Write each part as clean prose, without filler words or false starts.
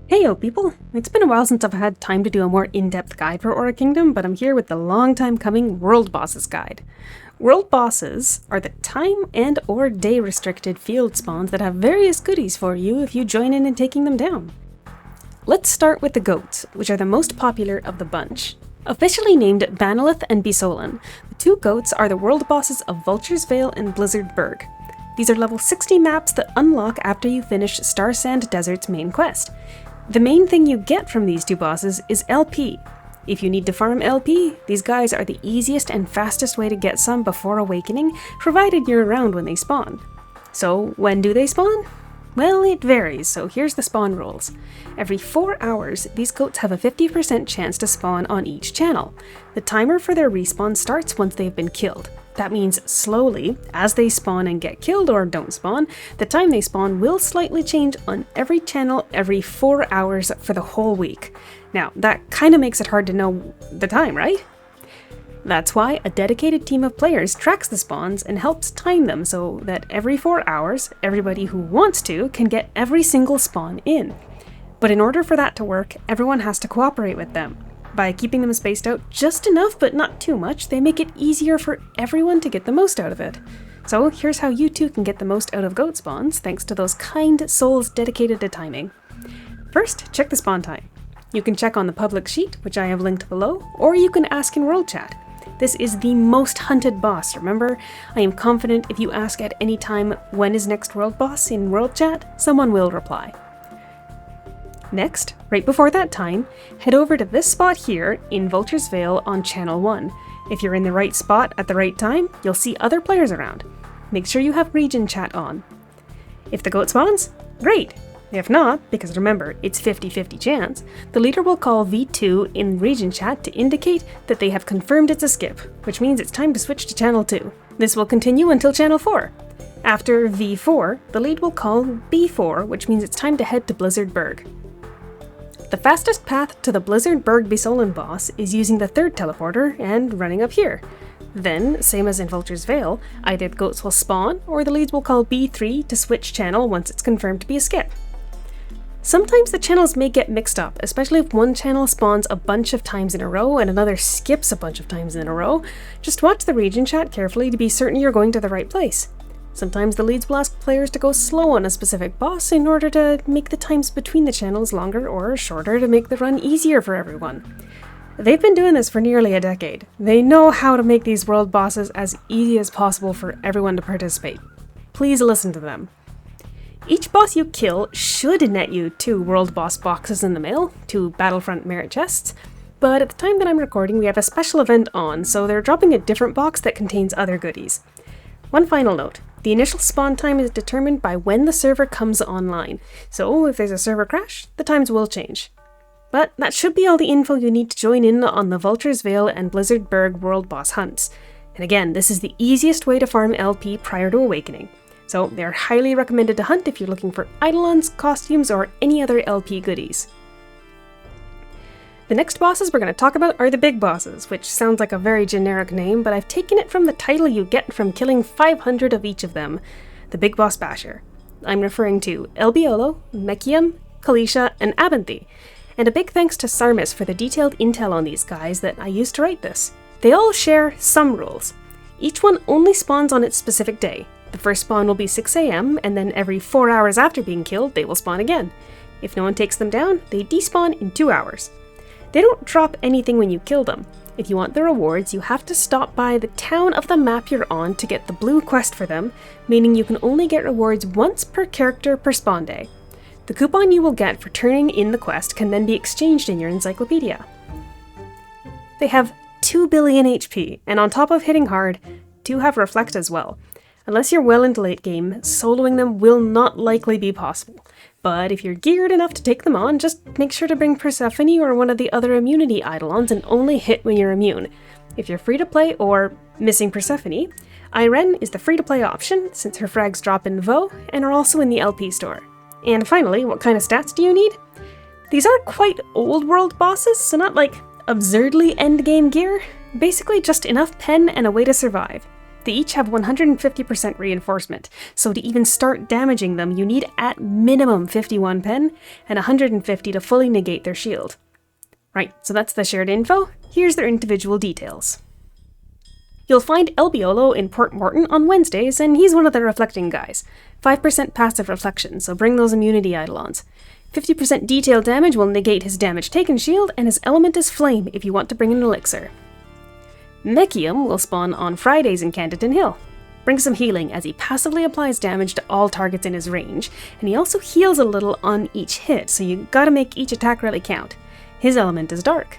Heyo people! It's been a while since I've had time to do a more in-depth guide for Aura Kingdom, but I'm here with the long time coming World Bosses guide. World Bosses are the time and or day restricted field spawns that have various goodies for you if you join in taking them down. Let's start with the goats, which are the most popular of the bunch. Officially named Banoleth and Bisolen, the two goats are the world bosses of Vulture's Vale and Blizzard Berg. These are level 60 maps that unlock after you finish Star Sand Desert's main quest. The main thing you get from these two bosses is LP. If you need to farm LP, these guys are the easiest and fastest way to get some before awakening, provided you're around when they spawn. So when do they spawn? Well, it varies, so here's the spawn rules. Every 4 hours, these goats have a 50% chance to spawn on each channel. The timer for their respawn starts once they've been killed. That means slowly, as they spawn and get killed or don't spawn, the time they spawn will slightly change on every channel every 4 hours for the whole week. Now, that kinda makes it hard to know the time, right? That's why a dedicated team of players tracks the spawns and helps time them so that every 4 hours, everybody who wants to can get every single spawn in. But in order for that to work, everyone has to cooperate with them. By keeping them spaced out just enough but not too much, they make it easier for everyone to get the most out of it. So here's how you too can get the most out of goat spawns thanks to those kind souls dedicated to timing. First, check the spawn time. You can check on the public sheet, which I have linked below, or you can ask in World Chat. This is the most hunted boss, remember? I am confident if you ask at any time when is next world boss in World Chat, someone will reply. Next, right before that time, head over to this spot here in Vulture's Vale on Channel 1. If you're in the right spot at the right time, you'll see other players around. Make sure you have region chat on. If the goat spawns, great! If not, because remember, it's 50-50 chance, the leader will call V2 in region chat to indicate that they have confirmed it's a skip, which means it's time to switch to Channel 2. This will continue until Channel 4. After V4, the lead will call B4, which means it's time to head to Blizzard Berg. The fastest path to the Blizzard Berg Bisolen boss is using the third teleporter and running up here. Then, same as in Vulture's Vale, either the goats will spawn or the leads will call B3 to switch channel once it's confirmed to be a skip. Sometimes the channels may get mixed up, especially if one channel spawns a bunch of times in a row and another skips a bunch of times in a row. Just watch the region chat carefully to be certain you're going to the right place. Sometimes the leads will ask players to go slow on a specific boss in order to make the times between the channels longer or shorter to make the run easier for everyone. They've been doing this for nearly a decade. They know how to make these world bosses as easy as possible for everyone to participate. Please listen to them. Each boss you kill should net you 2 world boss boxes in the mail, 2 Battlefront merit chests, but at the time that I'm recording we have a special event on, so they're dropping a different box that contains other goodies. One final note. The initial spawn time is determined by when the server comes online, so if there's a server crash, the times will change. But that should be all the info you need to join in on the Vulture's Vale and Blizzard Berg world boss hunts. And again, this is the easiest way to farm LP prior to awakening, so they're highly recommended to hunt if you're looking for eidolons, costumes, or any other LP goodies. The next bosses we're going to talk about are the big bosses, which sounds like a very generic name, but I've taken it from the title you get from killing 500 of each of them, the Big Boss Basher. I'm referring to Elbiolo, Mechium, Kalishia, and Abenthy, and a big thanks to Sarmus for the detailed intel on these guys that I used to write this. They all share some rules. Each one only spawns on its specific day. The first spawn will be 6 AM, and then every 4 hours after being killed, they will spawn again. If no one takes them down, they despawn in 2 hours. They don't drop anything when you kill them. If you want the rewards, you have to stop by the town of the map you're on to get the blue quest for them, meaning you can only get rewards once per character per spawn day. The coupon you will get for turning in the quest can then be exchanged in your encyclopedia. They have 2 billion HP, and on top of hitting hard, do have Reflect as well. Unless you're well into late game, soloing them will not likely be possible. But if you're geared enough to take them on, just make sure to bring Persephone or one of the other immunity eidolons and only hit when you're immune. If you're free to play or missing Persephone, Irene is the free to play option since her frags drop in Vo and are also in the LP store. And finally, what kind of stats do you need? These are quite old world bosses, so not like absurdly endgame gear, basically just enough pen and a way to survive. They each have 150% reinforcement, so to even start damaging them, you need at minimum 51 pen and 150 to fully negate their shield. Right, so that's the shared info. Here's their individual details. You'll find Elbiolo in Port Morton on Wednesdays, and he's one of the reflecting guys. 5% passive reflection, so bring those immunity eidolons. 50% detail damage will negate his damage taken shield, and his element is flame if you want to bring an elixir. Mechium will spawn on Fridays in Canterton Hill. Bring some healing as he passively applies damage to all targets in his range, and he also heals a little on each hit, so you gotta make each attack really count. His element is dark.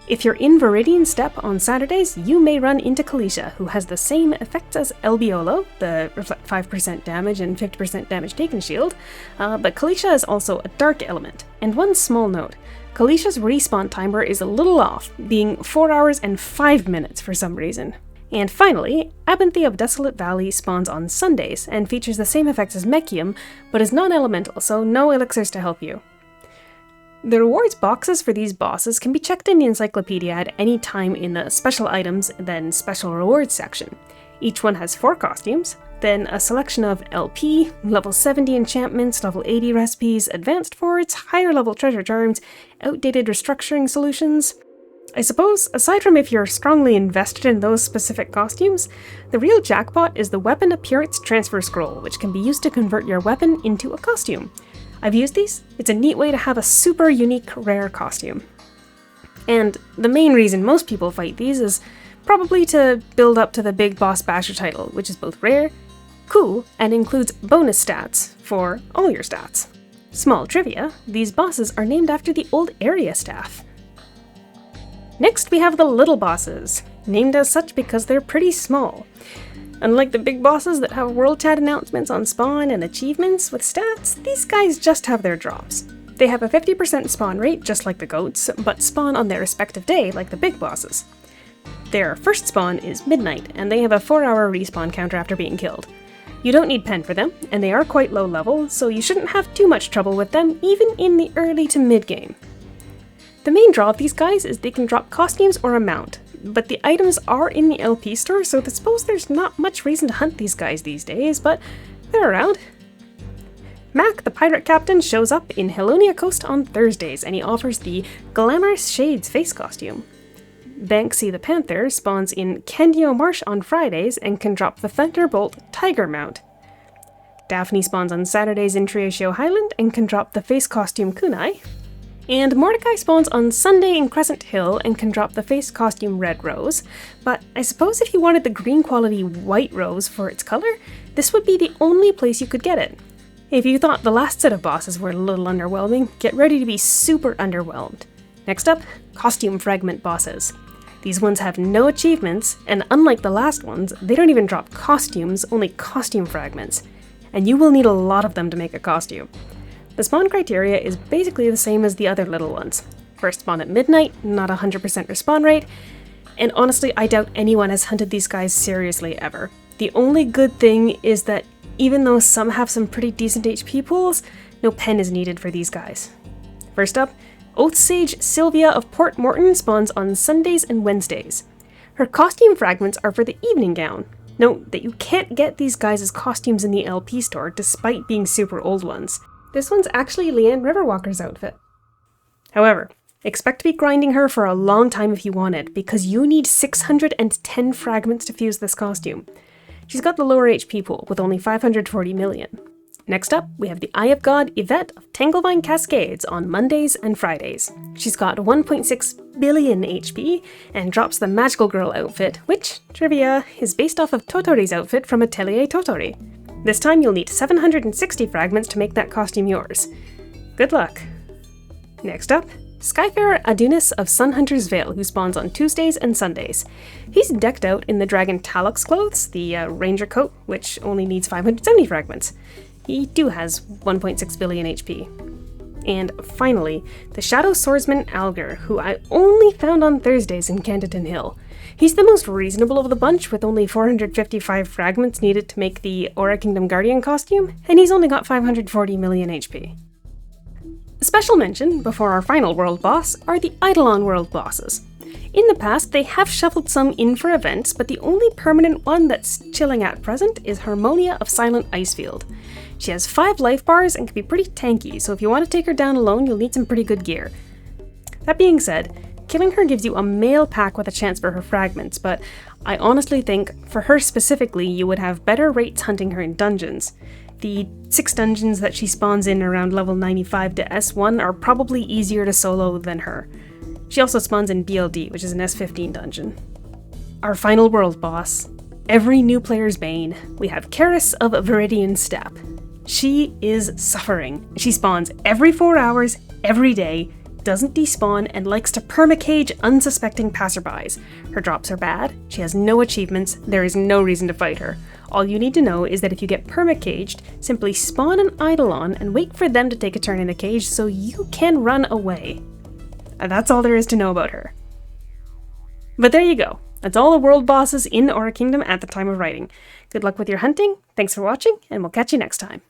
If you're in Viridian Steppe on Saturdays, you may run into Kalishia, who has the same effects as Elbiolo, the reflect 5% damage and 50% damage taken shield, but Kalishia is also a dark element. And one small note, Kalishia's respawn timer is a little off, being 4 hours and 5 minutes for some reason. And finally, Abenthy of Desolate Valley spawns on Sundays and features the same effects as Mechium, but is non-elemental, so no elixirs to help you. The rewards boxes for these bosses can be checked in the encyclopedia at any time in the special items, then special rewards section. Each one has 4 costumes, then a selection of LP, level 70 enchantments, level 80 recipes, advanced forts, higher level treasure charms, outdated restructuring solutions. I suppose, aside from if you're strongly invested in those specific costumes, the real jackpot is the Weapon Appearance Transfer Scroll, which can be used to convert your weapon into a costume. I've used these. It's a neat way to have a super unique, rare costume. And the main reason most people fight these is probably to build up to the Big Boss Basher title, which is both rare, cool, and includes bonus stats for all your stats. Small trivia, these bosses are named after the old area staff. Next we have the little bosses, named as such because they're pretty small. Unlike the big bosses that have world chat announcements on spawn and achievements with stats, these guys just have their drops. They have a 50% spawn rate, just like the goats, but spawn on their respective day, like the big bosses. Their first spawn is midnight, and they have a 4-hour respawn counter after being killed. You don't need pen for them, and they are quite low level, so you shouldn't have too much trouble with them, even in the early to mid game. The main draw of these guys is they can drop costumes or a mount, but the items are in the LP store, so I suppose there's not much reason to hunt these guys these days, but they're around. Mac, the pirate captain, shows up in Helonia Coast on Thursdays, and he offers the Glamorous Shades face costume. Bansky the Panther spawns in Candio Marsh on Fridays and can drop the Thunderbolt Tiger mount. Daphne spawns on Saturdays in Triosho Highland and can drop the face costume Kunai. And Mordecai spawns on Sunday in Crescent Hill and can drop the face costume Red Rose, but I suppose if you wanted the green quality White Rose for its color, this would be the only place you could get it. If you thought the last set of bosses were a little underwhelming, get ready to be super underwhelmed. Next up, costume fragment bosses. These ones have no achievements, and unlike the last ones, they don't even drop costumes, only costume fragments. And you will need a lot of them to make a costume. The spawn criteria is basically the same as the other little ones. First spawn at midnight, not 100% respawn rate, and honestly I doubt anyone has hunted these guys seriously ever. The only good thing is that even though some have some pretty decent HP pools, no pen is needed for these guys. First up, Oath Sage Sylvia of Port Morton spawns on Sundays and Wednesdays. Her costume fragments are for the evening gown. Note that you can't get these guys as costumes in the LP store despite being super old ones. This one's actually Leanne Riverwalker's outfit. However, expect to be grinding her for a long time if you want it, because you need 610 fragments to fuse this costume. She's got the lower HP pool, with only 540 million. Next up, we have the Eye of God Yvette of Tanglevine Cascades on Mondays and Fridays. She's got 1.6 billion HP, and drops the Magical Girl outfit, which, trivia, is based off of Totori's outfit from Atelier Totori. This time you'll need 760 fragments to make that costume yours. Good luck. Next up, Skyfarer Adunis of Sunhunter's Vale, who spawns on Tuesdays and Sundays. He's decked out in the Dragon Talux clothes, the Ranger coat, which only needs 570 fragments. He too has 1.6 billion HP. And finally, the Shadow Swordsman Alger, who I only found on Thursdays in Canterton Hill. He's the most reasonable of the bunch, with only 455 fragments needed to make the Aura Kingdom Guardian costume, and he's only got 540 million HP. A special mention, before our final world boss, are the Eidolon world bosses. In the past, they have shuffled some in for events, but the only permanent one that's chilling at present is Harmonia of Silent Icefield. She has 5 life bars and can be pretty tanky, so if you want to take her down alone, you'll need some pretty good gear. That being said, killing her gives you a male pack with a chance for her fragments, but I honestly think, for her specifically, you would have better rates hunting her in dungeons. The 6 dungeons that she spawns in around level 95 to S1 are probably easier to solo than her. She also spawns in BLD, which is an S15 dungeon. Our final world boss. Every new player's bane. We have Keres of Viridian Steppe. She is suffering. She spawns every 4 hours, every day, doesn't despawn, and likes to permacage unsuspecting passerbys. Her drops are bad, she has no achievements, there is no reason to fight her. All you need to know is that if you get permacaged, simply spawn an Eidolon and wait for them to take a turn in the cage so you can run away. And that's all there is to know about her. But there you go. That's all the world bosses in Aura Kingdom at the time of writing. Good luck with your hunting, thanks for watching, and we'll catch you next time.